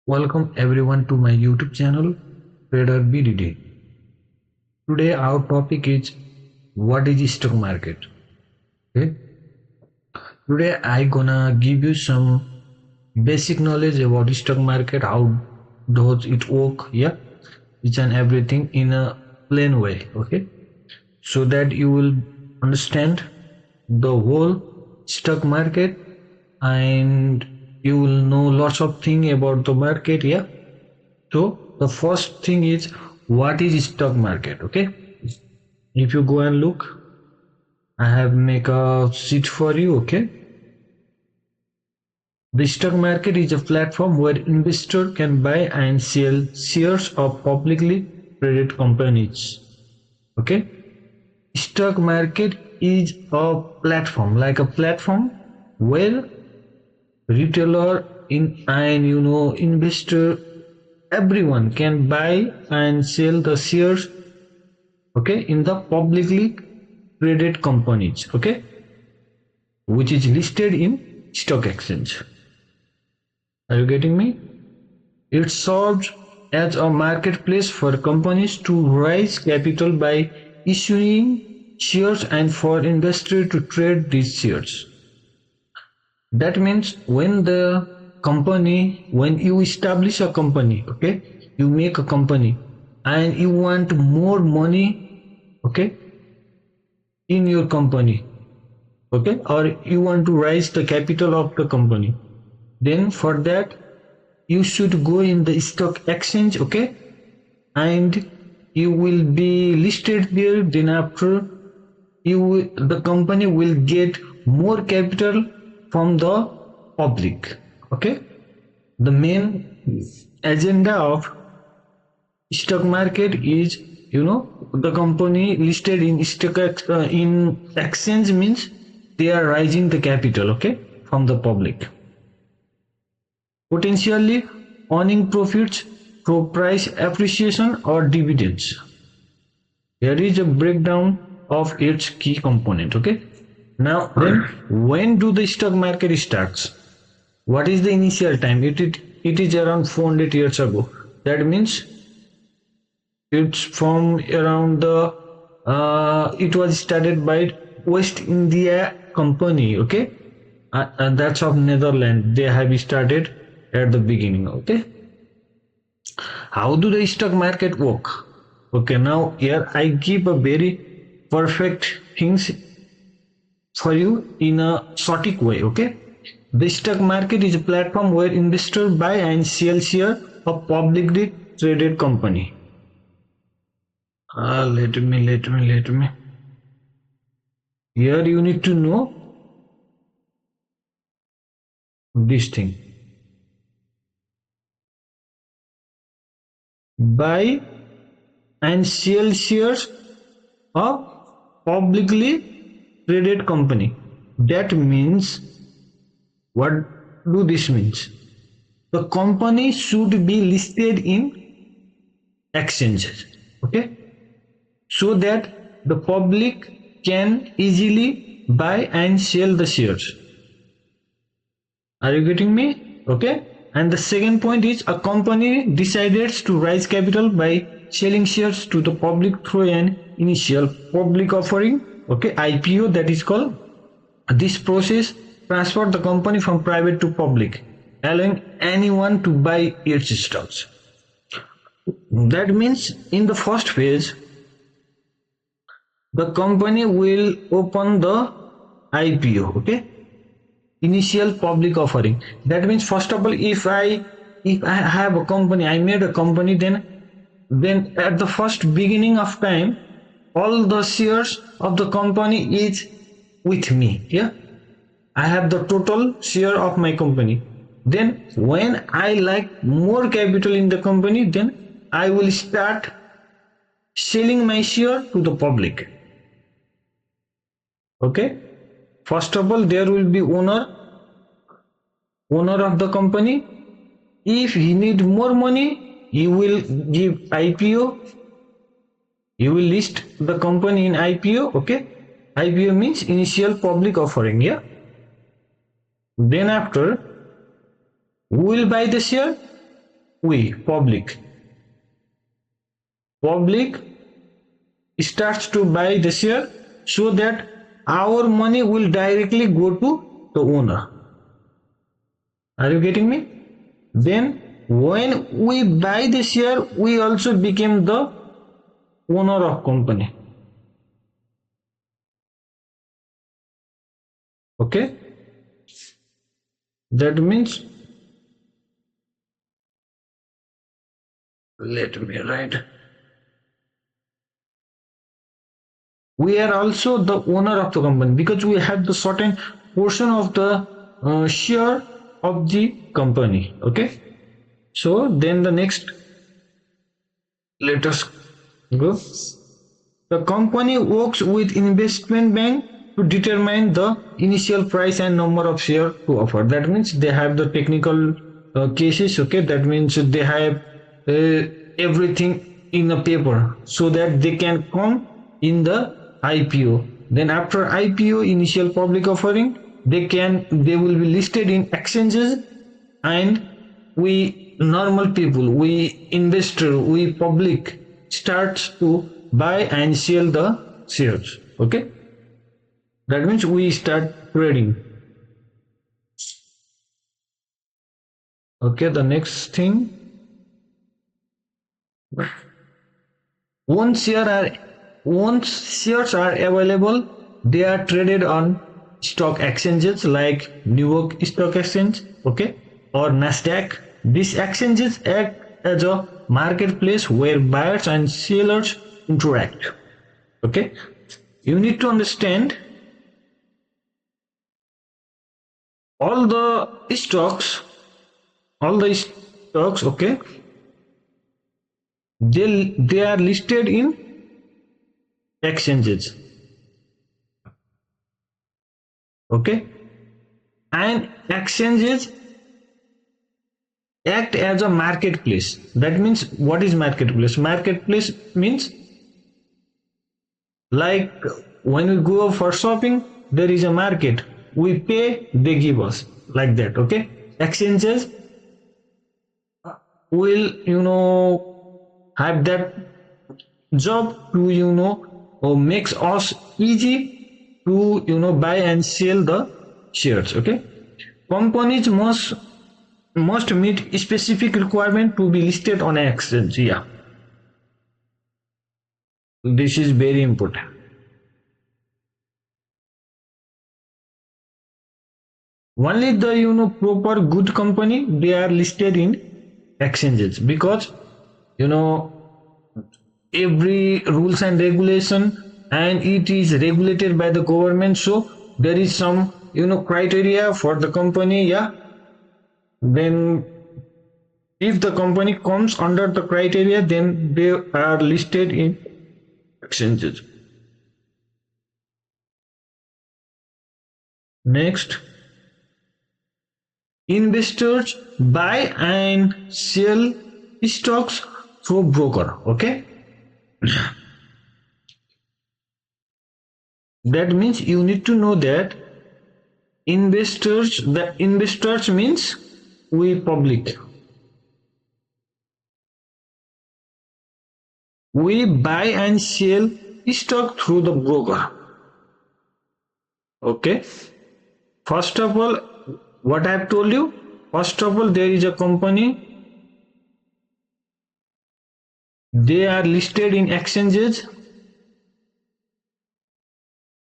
Welcome everyone to my YouTube channel Trader BDD. Today our topic is what is stock market. Okay. Today I gonna give you some basic knowledge about stock market, how does it work, yeah, each and everything in a plain way, okay, so that you will understand the whole stock market and you will know lots of things about the market, yeah. So the first thing is what is stock market, okay. If you go and look, I have make a sheet for you, okay. The stock market is a platform where investor can buy and sell shares of publicly traded companies, okay. Stock market is a platform, like a platform where retailer in and investor, everyone can buy and sell the shares, okay, in the publicly traded companies, okay, which is listed in stock exchange. Are you getting me? It serves as a marketplace for companies to raise capital by issuing shares and for investors to trade these shares. That means when you establish a company, okay, you make a company and you want more money, okay, in your company, okay, or you want to raise the capital of the company, then for that you should go in the stock exchange, okay, and you will be listed there. Then after the company will get more capital from the public, okay. The main agenda of stock market is, the company listed in stock in exchange means they are raising the capital, okay, from the public, potentially earning profits through price appreciation or dividends. Here is a breakdown of its key component, okay. Now then, when do the stock market starts? What is the initial time? It is around 400 years ago. That means it's from around the it was started by West India Company, okay, and that's of Netherlands. They have started at the beginning, okay. How do the stock market work? Okay, now here I give a very perfect things for you in a static way, okay. The stock market is a platform where investors buy and sell shares of publicly traded company. Let me. Here you need to know this thing. Buy and sell shares of publicly traded company. That means, what do this means? The company should be listed in exchanges, okay, so that the public can easily buy and sell the shares. Are you getting me? Okay. And the second point is, a company decides to raise capital by selling shares to the public through an initial public offering, okay, IPO, that is called. This process transfers the company from private to public, allowing anyone to buy its stocks. That means in the first phase, the company will open the IPO, okay, initial public offering. That means, first of all, if I have a company, I made a company, then at the first beginning of time, all the shares of the company is with me, yeah. I have the total share of my company. Then when I like more capital in the company, then I will start selling my share to the public, okay. First of all, there will be owner of the company. If he need more money, he will give IPO. He will list the company in IPO, okay. IPO means initial public offering, yeah. Then after, who will buy the share? we public starts to buy the share so that our money will directly go to the owner. Are you getting me? Then when we buy the share, we also became the owner of company. Okay, that means, let me write, we are also the owner of the company because we have the certain portion of the share of the company. Okay, so then the next, let us go. The company works with investment bank to determine the initial price and number of share to offer. That means they have the technical cases. Okay, that means they have everything in a paper so that they can come in the IPO. Then after IPO, initial public offering, they will be listed in exchanges, and we normal people, we investor, we public starts to buy and sell the shares. Okay, that means we start trading. Okay, the next thing, once shares are available, they are traded on stock exchanges like New York Stock Exchange, okay, or Nasdaq. These exchanges act as a marketplace where buyers and sellers interact. Okay, you need to understand all the stocks, okay, they are listed in exchanges. Okay, and exchanges act as a marketplace. That means, what is marketplace? Marketplace means, like when we go for shopping, there is a market, we pay, they give us, like that. Okay, exchanges will have that job to makes us easy to buy and sell the shares. Okay, companies must meet specific requirement to be listed on an exchange. Yeah, this is very important. Only the proper good company, they are listed in exchanges, because every rules and regulation, and it is regulated by the government, so there is some criteria for the company. Yeah, then if the company comes under the criteria, then they are listed in exchanges. Next, investors buy and sell stocks through broker. Okay, that means you need to know that investors means we public, we buy and sell stock through the broker. Okay, first of all, what I have told you, first of all, there is a company, they are listed in exchanges.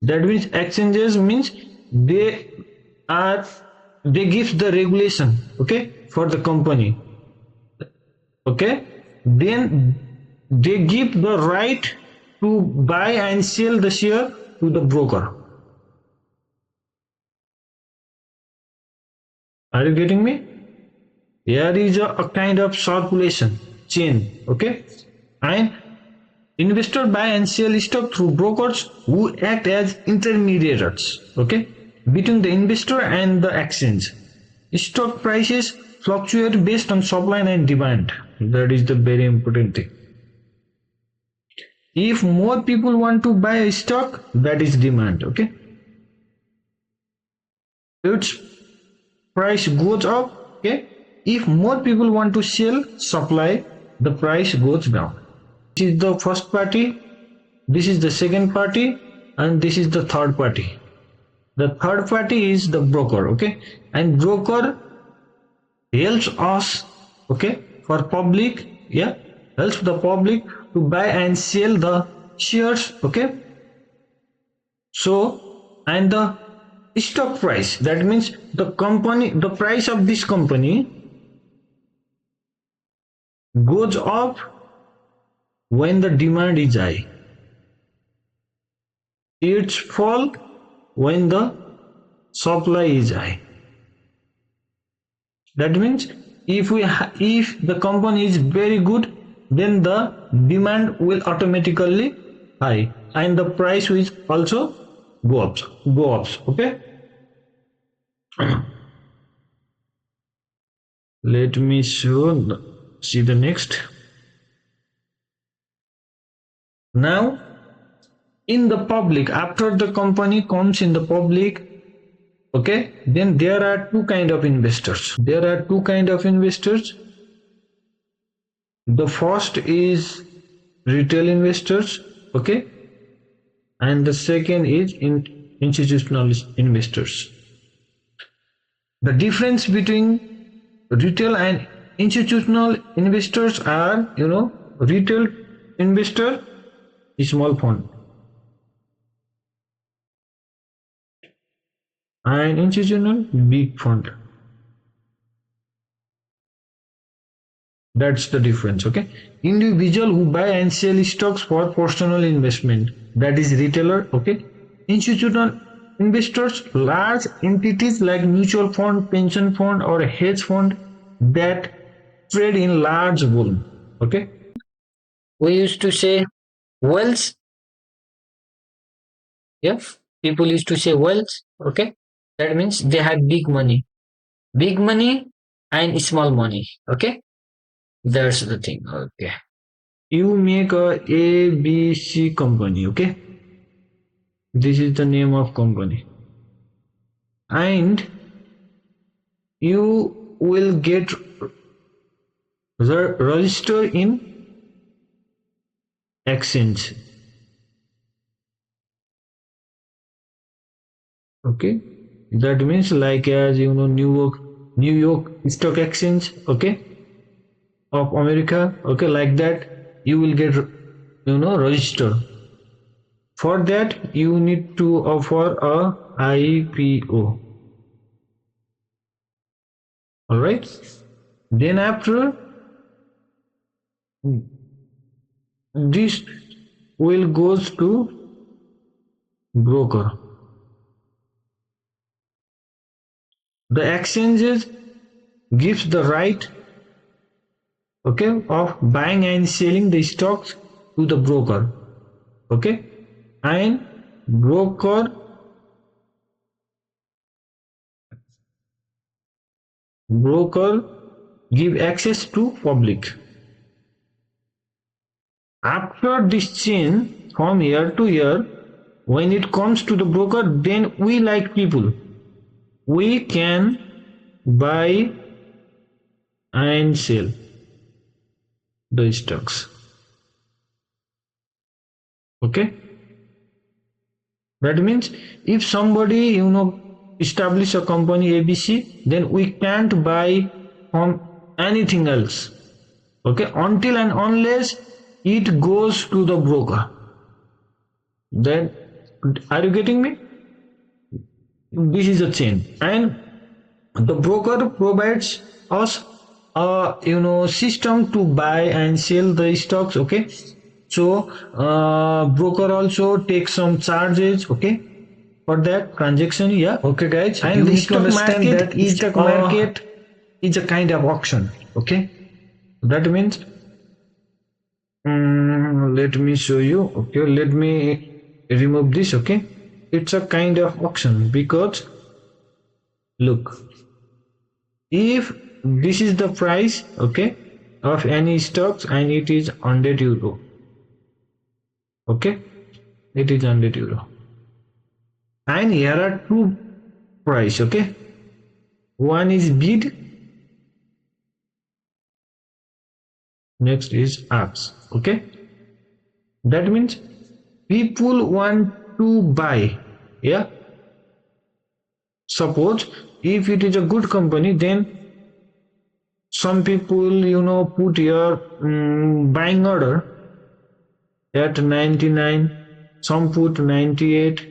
That means exchanges means they give the regulation, okay, for the company. Okay, then they give the right to buy and sell the share to the broker. Are you getting me? Here is a kind of circulation chain. Okay, and investor buy and sell stock through brokers who act as intermediaries, okay, between the investor and the exchange. Stock prices fluctuate based on supply and demand. That is the very important thing. If more people want to buy a stock, that is demand. Okay, its price goes up. Okay, If more people want to sell supply, the price goes down. This is the first party, this is the second party, and this is the third party. The third party is the broker. Okay, and broker helps us, okay, for public, yeah, helps the public to buy and sell the shares. Okay, so, and the stock price, that means the company, the price of this company goes up when the demand is high, it's fall when the supply is high. That means if the company is very good, then the demand will automatically high and the price will also go up. Okay, let me see the next. Now in the public, after the company comes in the public, okay, then there are two kind of investors. The first is retail investors, okay, and the second is institutional investors. The difference between retail and institutional investors are, retail investor is small fund and institutional big fund. That's the difference. Okay, individual who buy and sell stocks for personal investment, that is retailer. Okay, institutional investors, large entities like mutual fund, pension fund, or hedge fund that trade in large volume. Okay, we used to say wealth. Yeah, people used to say wealth. Okay, that means they have big money and small money. Okay, that's the thing. Okay, you make a ABC company. Okay, this is the name of company, and you will get registered in exchange. Okay, that means like, as you know, New York Stock Exchange, okay, of America. Okay, like that you will get, register. For that you need to offer a IPO. All right, then after this will goes to broker. The exchanges gives the right, okay, of buying and selling the stocks to the broker. Okay, and broker give access to public. After this chain from year to year, when it comes to the broker, then we like people, we can buy and sell the stocks. Okay, that means if somebody, establish a company ABC, then we can't buy from anything else. Okay, until and unless it goes to the broker. Then, are you getting me? This is a chain, and the broker provides us a system to buy and sell the stocks. Okay, so broker also takes some charges, okay, for that transaction. Yeah, okay guys, and the stock market is a kind of auction. Okay, that means let me show you. Okay, let me remove this. Okay, it's a kind of auction because look, if this is the price, okay, of any stocks and it is €100, okay, it is €100, and here are two price. Okay, one is bid next is ask. Okay, that means people want to buy. Yeah, suppose if it is a good company, then some people put your buying order at 99, some put 98,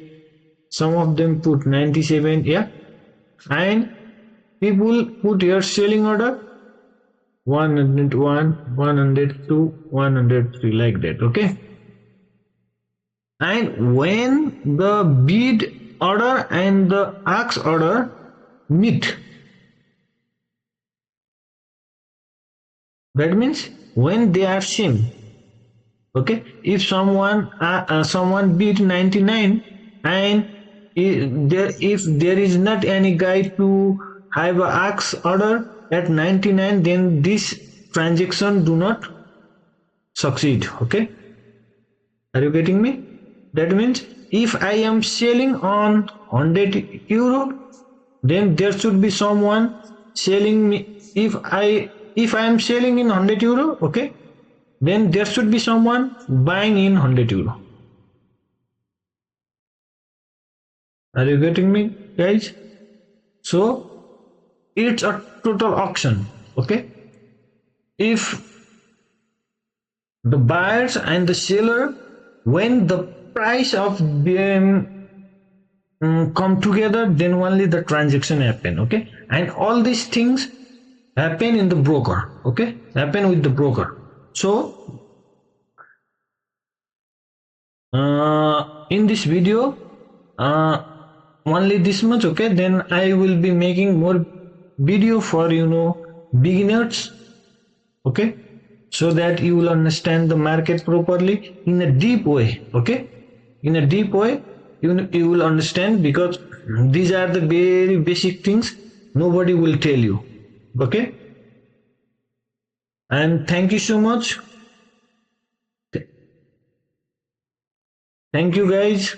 some of them put 97. Yeah, and people put your selling order 101, 102, 103, like that. Okay, and when the bid order and the ask order meet, that means when they are same. Okay, if someone bid 99, and if there is not any guy to have a ask order at 99, then this transaction do not succeed. Okay, are you getting me? That means if I am selling on 100 euro, then there should be someone selling me. If I am selling in 100 euro, okay, then there should be someone buying in 100 euro. Are you getting me, guys? So it's a total auction. Okay, if the buyers and the seller, when the price of them come together, then only the transaction happen. Okay, and all these things happen in the broker. Okay, happen with the broker. So in this video, only this much. Okay, then I will be making more video for beginners. Okay, so that you will understand the market properly in a deep way. Okay, in a deep way, you will understand, because these are the very basic things nobody will tell you. Okay, and thank you so much. Thank you, guys.